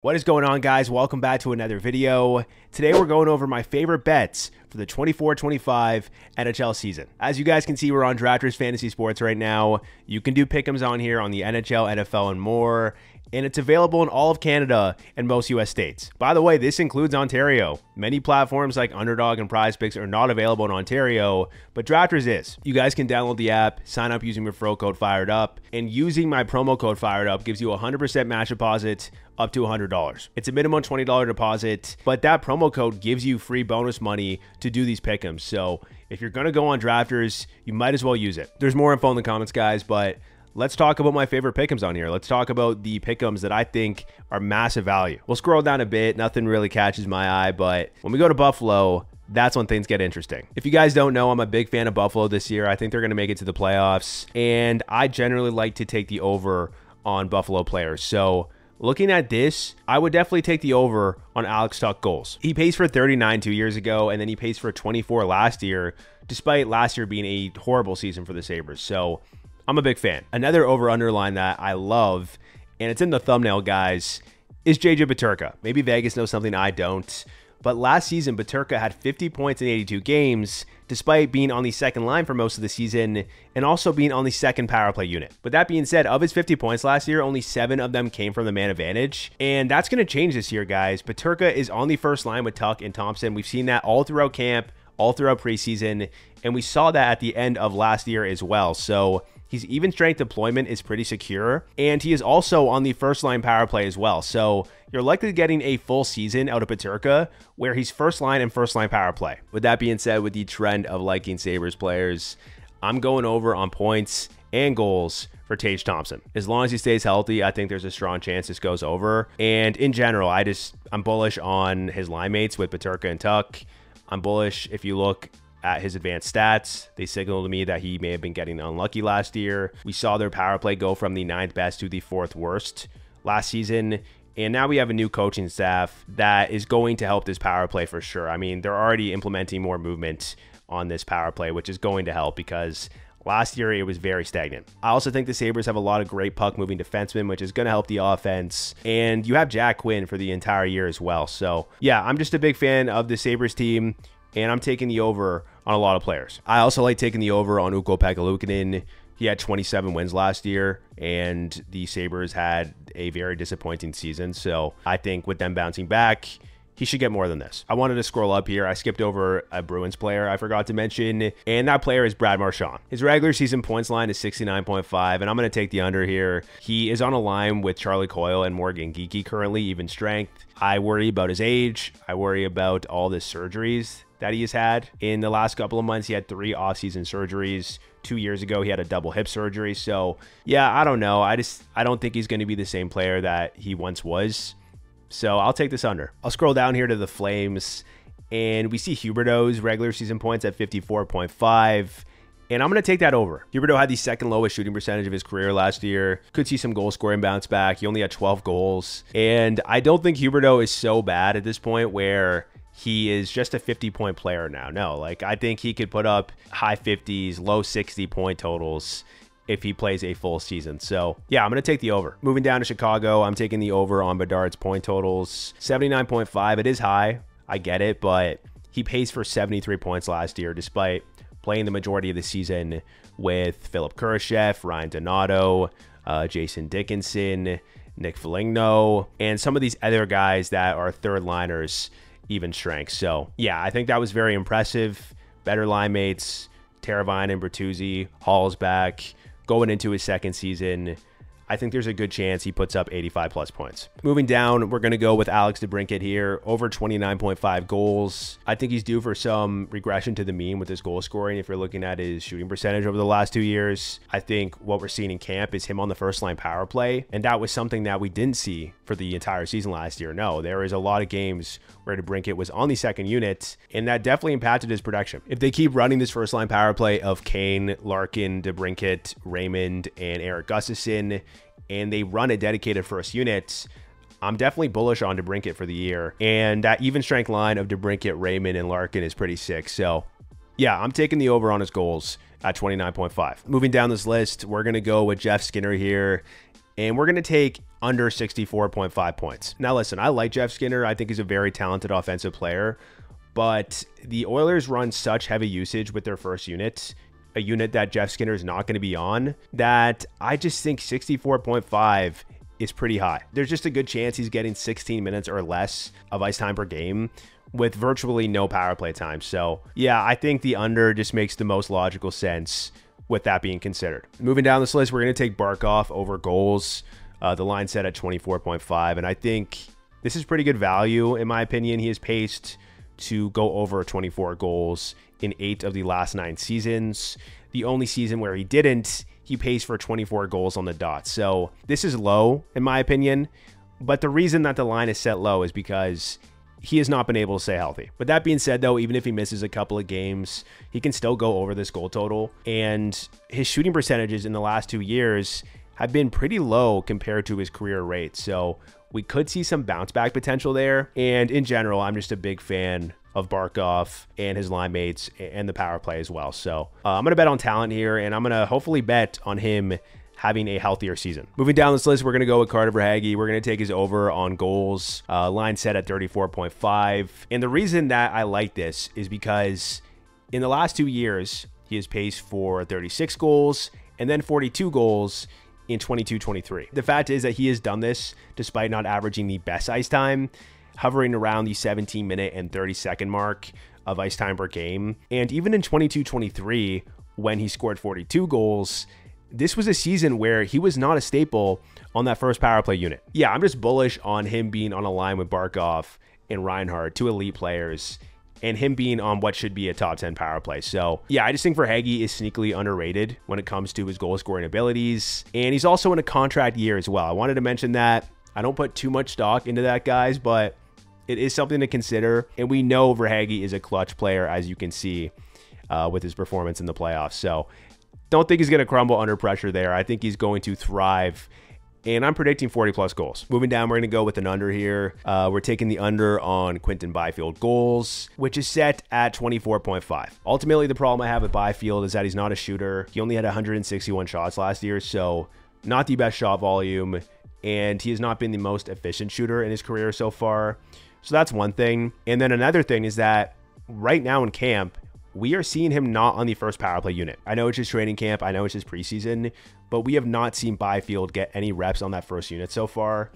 What is going on, guys? Welcome back to another video. Today we're going over my favorite bets for the 24-25 NHL season. As you guys can see, we're on Drafters Fantasy Sports right now. You can do pick'ems on here on the NHL, NFL, and more. And it's available in all of Canada and most US states. By the way, this includes Ontario. Many platforms like Underdog and PrizePicks are not available in Ontario, but Drafters is. You guys can download the app, sign up using referral code FIREDUP, and using my promo code FIREDUP gives you a 100% match deposit up to $100. It's a minimum $20 deposit, but that promo code gives you free bonus money to do these pick'ems. So if you're gonna go on Drafters, you might as well use it. There's more info in the comments, guys, but let's talk about my favorite pick'ems on here. Let's talk about the pick'ems that I think are massive value. We'll scroll down a bit. Nothing really catches my eye, but when we go to Buffalo, that's when things get interesting. If you guys don't know, I'm a big fan of Buffalo this year. I think they're going to make it to the playoffs, and I generally like to take the over on Buffalo players. So looking at this, I would definitely take the over on Alex Tuch goals. He pays for 39 2 years ago, and then he pays for 24 last year, despite last year being a horrible season for the Sabres. So I'm a big fan. Another over-under line that I love, and it's in the thumbnail, guys, is JJ Peterka. Maybe Vegas knows something I don't, but last season, Peterka had 50 points in 82 games, despite being on the second line for most of the season and also being on the second power play unit. But that being said, of his 50 points last year, only 7 of them came from the man advantage, and that's going to change this year, guys. Peterka is on the first line with Tuch and Thompson. We've seen that all throughout camp, all throughout preseason, and we saw that at the end of last year as well. So his even strength deployment is pretty secure, and he is also on the first line power play as well. So you're likely getting a full season out of Peterka where he's first line and first line power play. With that being said, with the trend of liking Sabres players, I'm going over on points and goals for Tage Thompson. As long as he stays healthy, I think there's a strong chance this goes over. And in general, I'm bullish on his line mates with Peterka and Tuch. I'm bullish if you look at his advanced stats. They signal to me that he may have been getting unlucky last year. We saw their power play go from the 9th best to the 4th worst last season. And now we have a new coaching staff that is going to help this power play for sure. I mean, they're already implementing more movement on this power play, which is going to help because last year it was very stagnant. I also think the Sabres have a lot of great puck-moving defensemen, which is going to help the offense. And you have Quinn for the entire year as well. So yeah, I'm just a big fan of the Sabres team, and I'm taking the over on a lot of players. I also like taking the over on Ukko-Pekka-Luukkonen. He had 27 wins last year, and the Sabres had a very disappointing season. So I think with them bouncing back, he should get more than this. I wanted to scroll up here. I skipped over a Bruins player I forgot to mention, and that player is Brad Marchand. His regular season points line is 69.5, and I'm going to take the under here. He is on a line with Charlie Coyle and Morgan Geekie currently, even strength. I worry about his age. I worry about all the surgeries that he has had. In the last couple of months, he had 3 off-season surgeries. 2 years ago, he had a double hip surgery. So yeah, I don't know. I don't think he's going to be the same player that he once was. So I'll take this under. I'll scroll down here to the Flames, and we see Huberdeau's regular season points at 54.5. And I'm going to take that over. Huberdeau had the second lowest shooting percentage of his career last year. Could see some goal scoring bounce back. He only had 12 goals. And I don't think Huberdeau is so bad at this point where he is just a 50-point player now. No, like I think he could put up high 50s, low 60-point totals if he plays a full season. So yeah, I'm going to take the over. Moving down to Chicago, I'm taking the over on Bedard's point totals. 79.5, it is high. I get it, but he pays for 73 points last year despite playing the majority of the season with Philip Kurashev, Ryan Donato, Jason Dickinson, Nick Foligno, and some of these other guys that are third liners, even strength. So yeah, I think that was very impressive. Better line mates, Teravainen and Bertuzzi, Hall's back, going into his second season. I think there's a good chance he puts up 85 plus points. Moving down, we're going to go with Alex Debrincat here, over 29.5 goals. I think he's due for some regression to the mean with his goal scoring. If you're looking at his shooting percentage over the last 2 years, I think what we're seeing in camp is him on the first line power play. And that was something that we didn't see for the entire season last year. No, there is a lot of games where Debrincat was on the second unit, and that definitely impacted his production. If they keep running this first line power play of Kane, Larkin, Debrincat, Raymond, and Eric Gustafsson, and they run a dedicated first unit, I'm definitely bullish on Debrincat for the year. And that even strength line of Debrincat, Raymond, and Larkin is pretty sick. So yeah, I'm taking the over on his goals at 29.5. Moving down this list, we're going to go with Jeff Skinner here. and we're going to take under 64.5 points. Now, listen, I like Jeff Skinner. I think he's a very talented offensive player, but the Oilers run such heavy usage with their first unit, a unit that Jeff Skinner is not going to be on, that I just think 64.5 is pretty high. There's just a good chance he's getting 16 minutes or less of ice time per game with virtually no power play time. So yeah, I think the under just makes the most logical sense with that being considered. Moving down this list, we're going to take Barkov over goals. The line set at 24.5, and I think this is pretty good value in my opinion. He is paced to go over 24 goals in 8 of the last 9 seasons. The only season where he didn't, he paced for 24 goals on the dot. So this is low in my opinion, but the reason that the line is set low is because he has not been able to stay healthy. With that being said though, even if he misses a couple of games, he can still go over this goal total, and his shooting percentages in the last 2 years have been pretty low compared to his career rate. So we could see some bounce back potential there. And in general, I'm just a big fan of Barkov and his line mates and the power play as well. So I'm going to bet on talent here, and I'm going to hopefully bet on him having a healthier season. Moving down this list, we're going to go with Verhaeghe. We're going to take his over on goals, line set at 34.5. And the reason that I like this is because in the last 2 years, he has paced for 36 goals and then 42 goals in 22-23. The fact is that he has done this despite not averaging the best ice time, hovering around the 17-minute and 30-second mark of ice time per game. And even in 22-23, when he scored 42 goals, this was a season where he was not a staple on that first power play unit. Yeah, I'm just bullish on him being on a line with Barkov and Reinhart, 2 elite players, and him being on what should be a top 10 power play. So yeah, I just think Verhaeghe is sneakily underrated when it comes to his goal scoring abilities. And he's also in a contract year as well. I wanted to mention that. I don't put too much stock into that, guys, but it is something to consider. And we know Verhaeghe is a clutch player, as you can see with his performance in the playoffs. So don't think he's going to crumble under pressure there. I think he's going to thrive, and I'm predicting 40 plus goals. Moving down, we're going to go with an under here. We're taking the under on Quinton Byfield goals, which is set at 24.5. Ultimately, the problem I have with Byfield is that he's not a shooter. He only had 161 shots last year, so not the best shot volume, and he has not been the most efficient shooter in his career so far. So that's one thing. And then another thing is that right now in camp, we are seeing him not on the first power play unit. I know it's just training camp. I know it's just preseason, but we have not seen Byfield get any reps on that first unit so far.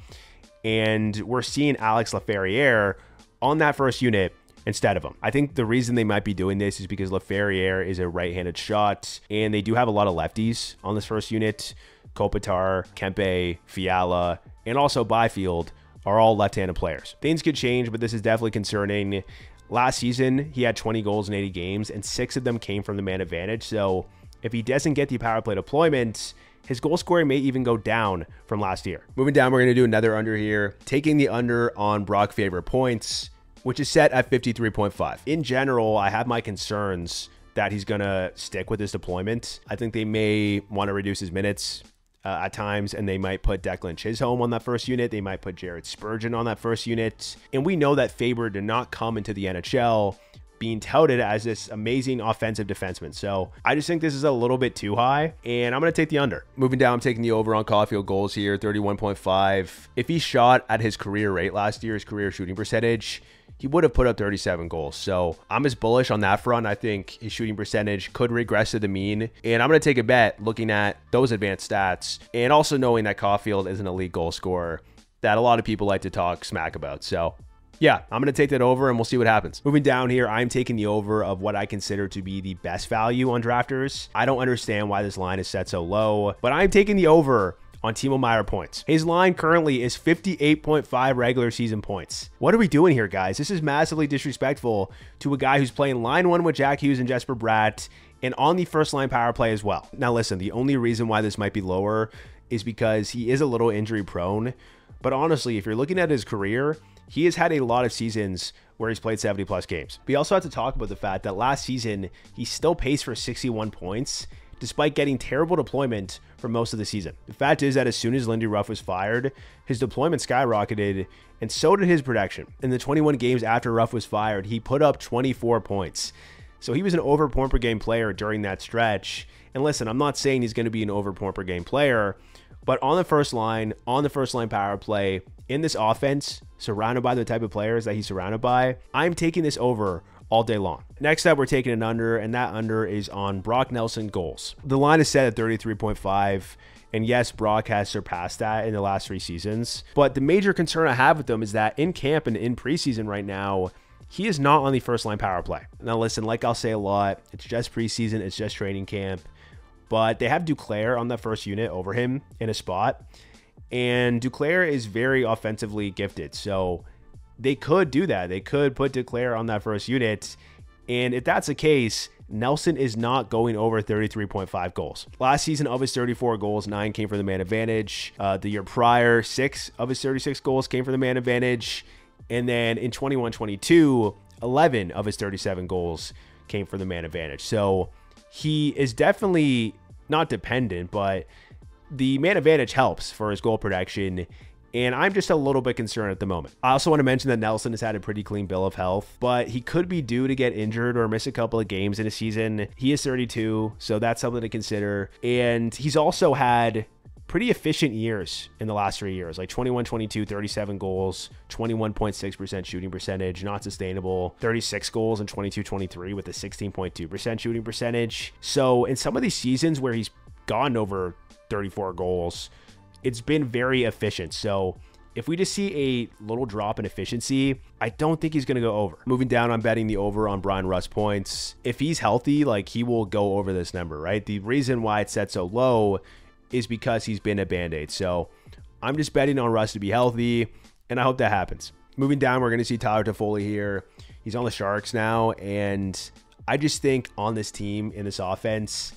And we're seeing Alex Laferriere on that first unit instead of him. I think the reason they might be doing this is because Laferriere is a right-handed shot, and they do have a lot of lefties on this first unit. Kopitar, Kempe, Fiala, and also Byfield are all left-handed players. Things could change, but this is definitely concerning. Last season, he had 20 goals in 80 games, and 6 of them came from the man advantage. So if he doesn't get the power play deployment, his goal scoring may even go down from last year. Moving down, we're going to do another under here, taking the under on Brock Faber points, which is set at 53.5. In general, I have my concerns that he's going to stick with his deployment. I think they may want to reduce his minutes at times, and they might put Declan Chisholm on that first unit. They might put Jared Spurgeon on that first unit. And we know that Faber did not come into the NHL being touted as this amazing offensive defenseman. So I just think this is a little bit too high, and I'm going to take the under. Moving down, I'm taking the over on Caufield goals here, 31.5. If he shot at his career rate last year, his career shooting percentage, he would have put up 37 goals. So I'm as bullish on that front. I think his shooting percentage could regress to the mean. And I'm going to take a bet looking at those advanced stats and also knowing that Caufield is an elite goal scorer that a lot of people like to talk smack about. So yeah, I'm going to take that over and we'll see what happens. Moving down here, I'm taking the over of what I consider to be the best value on drafters. I don't understand why this line is set so low, but I'm taking the over on Timo Meier points. His line currently is 58.5 regular season points. What are we doing here, guys? This is massively disrespectful to a guy who's playing line one with Jack Hughes and Jesper Bratt and on the first line power play as well. Now listen, the only reason why this might be lower is because he is a little injury prone. But honestly, if you're looking at his career, he has had a lot of seasons where he's played 70 plus games. We also have to talk about the fact that last season, he still paced for 61 points despite getting terrible deployment for most of the season. The fact is that as soon as Lindy Ruff was fired, his deployment skyrocketed, and so did his production. In the 21 games after Ruff was fired, he put up 24 points. So he was an over point per game player during that stretch. And listen, I'm not saying he's going to be an over point per game player. But on the first line power play, in this offense, surrounded by the type of players that he's surrounded by, I'm taking this over all day long. Next up, we're taking an under, and that under is on Brock Nelson goals. The line is set at 33.5, and yes, Brock has surpassed that in the last 3 seasons. But the major concern I have with them is that in camp and in preseason right now, he is not on the first line power play. Now listen, like I'll say a lot, it's just preseason, it's just training camp, but they have Duclair on the first unit over him in a spot, and Duclair is very offensively gifted, so they could do that. They could put Duclair on that first unit, and if that's the case, Nelson is not going over 33.5 goals. Last season, of his 34 goals, 9 came from the man advantage. The year prior, 6 of his 36 goals came from the man advantage. And then in 21-22, 11 of his 37 goals came from the man advantage. So he is definitely not dependent, but the man advantage helps for his goal production. And I'm just a little bit concerned at the moment. I also want to mention that Nelson has had a pretty clean bill of health, but he could be due to get injured or miss a couple of games in a season. He is 32, so that's something to consider. And he's also had pretty efficient years in the last 3 years, like 21-22, 37 goals, 21.6% shooting percentage, not sustainable, 36 goals in 22-23 with a 16.2% shooting percentage. So in some of these seasons where he's gone over 34 goals, it's been very efficient. So if we just see a little drop in efficiency, I don't think he's going to go over. Moving down, I'm betting the over on Bryan Rust points. If he's healthy, like, he will go over this number, right? The reason why it's set so low is because he's been a Band-Aid. So I'm just betting on Rust to be healthy, and I hope that happens. Moving down, we're going to see Tyler Toffoli here. He's on the Sharks now, and I just think on this team, in this offense,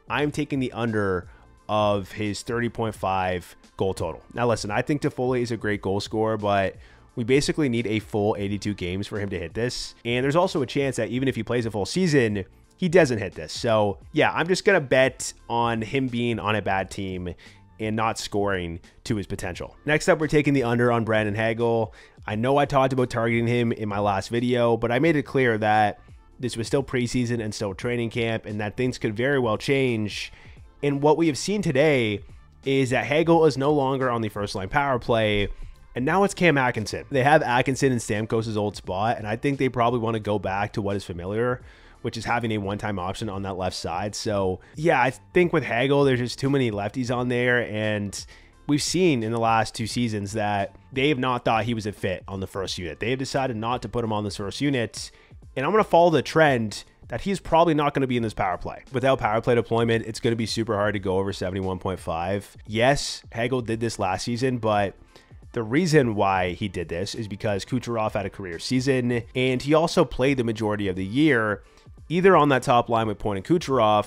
I'm taking the under of his 30.5 goal total. Now listen, I think Toffoli is a great goal scorer, but we basically need a full 82 games for him to hit this. And there's also a chance that even if he plays a full season, he doesn't hit this. So yeah, I'm just going to bet on him being on a bad team and not scoring to his potential. Next up, we're taking the under on Brandon Hagel. I know I talked about targeting him in my last video, but I made it clear that this was still preseason and still training camp, and that things could very well change. And what we have seen today is that Hagel is no longer on the first line power play, and now it's Cam Atkinson. They have Atkinson in Stamkos' old spot, and I think they probably want to go back to what is familiar, which is having a one-time option on that left side. So yeah, I think with Hagel, there's just too many lefties on there, and we've seen in the last 2 seasons that they have not thought he was a fit on the first unit. They have decided not to put him on this first unit, and I'm going to follow the trend that he's probably not going to be in this power play. Without power play deployment, it's going to be super hard to go over 71.5. Yes, Hagel did this last season, but the reason why he did this is because Kucherov had a career season, and he also played the majority of the year either on that top line with Point and Kucherov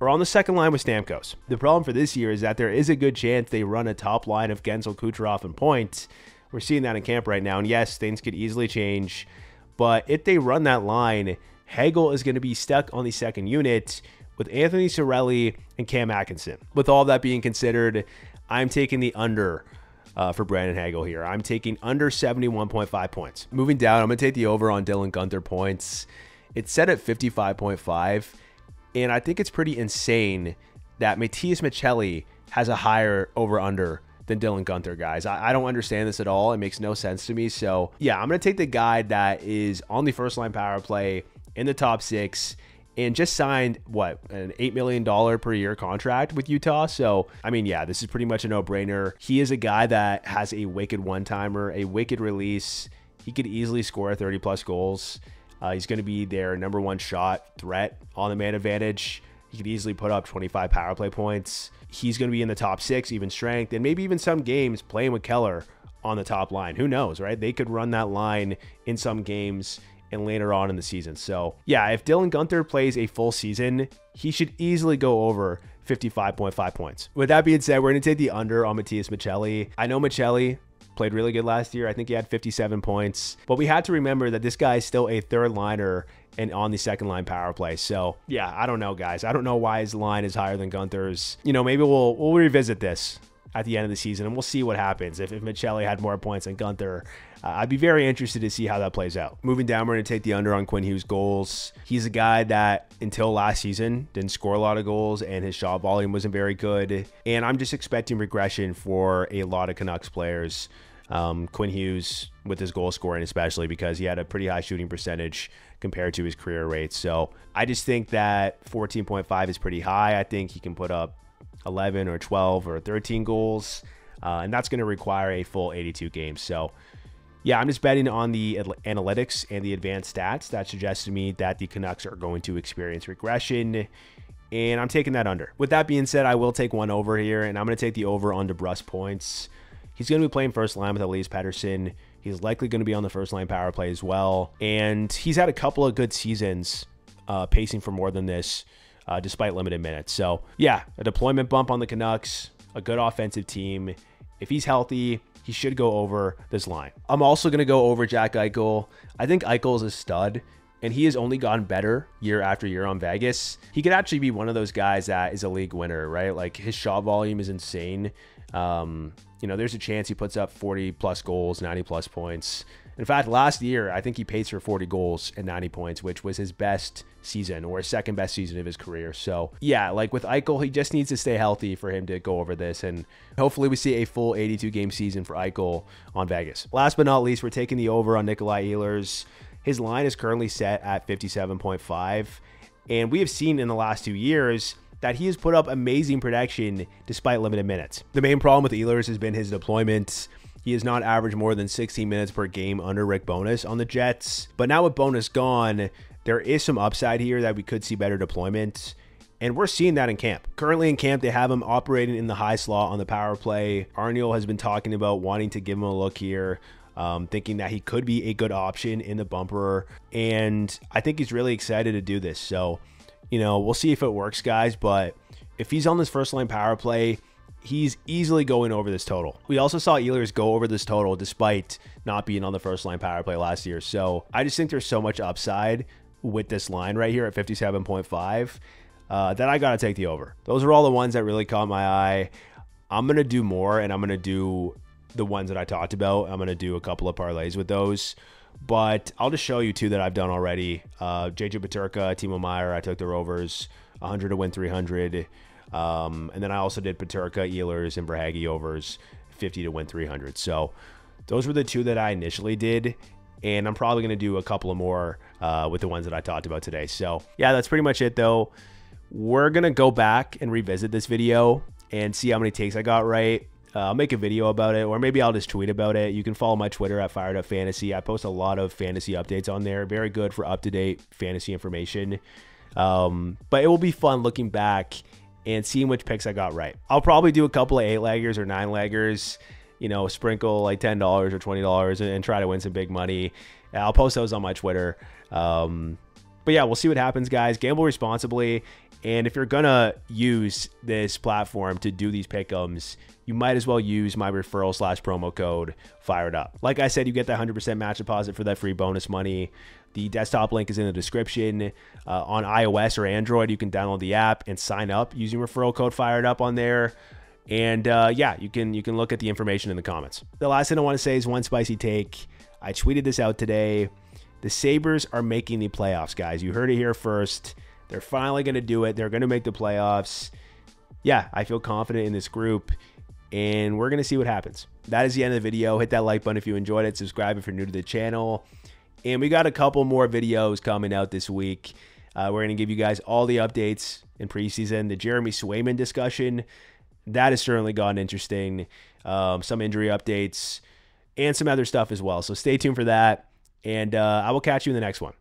or on the second line with Stamkos. The problem for this year is that there is a good chance they run a top line of Guenther, Kucherov, and Point. We're seeing that in camp right now, and yes, things could easily change, but if they run that line, Hagel is going to be stuck on the second unit with Anthony Cirelli and Cam Atkinson. With all that being considered, I'm taking the under for Brandon Hagel here. I'm taking under 71.5 points. Moving down, I'm going to take the over on Dylan Guenther points. It's set at 55.5, and I think it's pretty insane that Matias Maccelli has a higher over-under than Dylan Guenther, guys. I don't understand this at all. It makes no sense to me. So yeah, I'm going to take the guy that is on the first line power play in the top 6 and just signed, what, an $8 million per year contract with Utah. So, I mean, yeah, this is pretty much a no-brainer. He is a guy that has a wicked one-timer, a wicked release. He could easily score 30-plus goals. He's going to be their #1 shot threat on the man advantage. He could easily put up 25 power play points. He's going to be in the top 6, even strength, and maybe even some games playing with Keller on the top line. Who knows, right? They could run that line in some games and later on in the season. So yeah, if Dylan Guenther plays a full season, he should easily go over 55.5 points. With that being said, we're going to take the under on Matias Maccelli. I know Maccelli played really good last year. I think he had 57 points, but we had to remember that this guy is still a third liner and on the second line power play. So yeah, I don't know, guys. I don't know why his line is higher than Guenther's. You know, maybe we'll revisit this at the end of the season, and we'll see what happens. If Maccelli had more points than Guenther, I'd be very interested to see how that plays out. Moving down, we're going to take the under on Quinn Hughes goals. He's a guy that until last season didn't score a lot of goals, and his shot volume wasn't very good. And I'm just expecting regression for a lot of Canucks players. Quinn Hughes with his goal scoring, especially because he had a pretty high shooting percentage compared to his career rates. So I just think that 14.5 is pretty high. I think he can put up 11 or 12 or 13 goals, and that's going to require a full 82 games. So yeah, I'm just betting on the analytics and the advanced stats that suggest to me that the Canucks are going to experience regression, and I'm taking that under. With that being said, I will take one over here, and I'm going to take the over on Debrusk points. He's going to be playing first line with Elias Pettersson. He's likely going to be on the first line power play as well, and he's had a couple of good seasons pacing for more than this despite limited minutes. So yeah, a deployment bump on the Canucks, a good offensive team. If he's healthy, he should go over this line. I'm also going to go over Jack Eichel. I think Eichel is a stud, and he has only gotten better year after year on Vegas. He could actually be one of those guys that is a league winner, right? Like, his shot volume is insane. You know, there's a chance he puts up 40 plus goals, 90 plus points. In fact, last year, I think he paced for 40 goals and 90 points, which was his best season, or his second best season of his career. So yeah, like with Eichel, he just needs to stay healthy for him to go over this. And hopefully we see a full 82 game season for Eichel on Vegas. Last but not least, we're taking the over on Nikolai Ehlers. His line is currently set at 57.5. And we have seen in the last 2 years that he has put up amazing production despite limited minutes. The main problem with Ehlers has been his deployment. He has not averaged more than 16 minutes per game under Rick Bowness on the Jets. But now with Bowness gone, there is some upside here that we could see better deployment. And we're seeing that in camp. Currently in camp, they have him operating in the high slot on the power play. Arniel has been talking about wanting to give him a look here, thinking that he could be a good option in the bumper. And I think he's really excited to do this. So, you know, we'll see if it works, guys. But if he's on this first line power play, he's easily going over this total. We also saw Ehlers go over this total despite not being on the first line power play last year. So I just think there's so much upside with this line right here at 57.5 that I got to take the over. Those are all the ones that really caught my eye. I'm going to do more, and I'm going to do the ones that I talked about. I'm going to do a couple of parlays with those. But I'll just show you two that I've done already. JJ Peterka, Timo Meier, I took their overs, 100 to win 300. And then I also did Peterka, Ehlers, and Verhaeghe overs, 50 to win 300. So those were the two that I initially did, and I'm probably going to do a couple of more with the ones that I talked about today. So yeah, that's pretty much it though. We're going to go back and revisit this video and see how many takes I got right. I'll make a video about it, or maybe I'll just tweet about it. You can follow my Twitter at FIREDUP Fantasy. I post a lot of fantasy updates on there. Very good for up-to-date fantasy information. But it will be fun looking back and seeing which picks I got right. I'll probably do a couple of 8-leggers or 9-leggers, you know, sprinkle like $10 or $20 and try to win some big money. I'll post those on my Twitter. But yeah, we'll see what happens, guys. Gamble responsibly. And if you're going to use this platform to do these pick'ems, you might as well use my referral/promo code FIREDUP. Like I said, you get that 100% match deposit for that free bonus money. The desktop link is in the description. On iOS or Android, you can download the app and sign up using referral code FIREDUP on there. And yeah, you can look at the information in the comments. The last thing I want to say is one spicy take. I tweeted this out today. The Sabres are making the playoffs, guys. You heard it here first. They're finally going to do it. They're going to make the playoffs. Yeah, I feel confident in this group, and we're going to see what happens. That is the end of the video. Hit that like button if you enjoyed it. Subscribe if you're new to the channel. And we got a couple more videos coming out this week. We're going to give you guys all the updates in preseason. The Jeremy Swayman discussion, that has certainly gotten interesting. Some injury updates and some other stuff as well. So stay tuned for that. And I will catch you in the next one.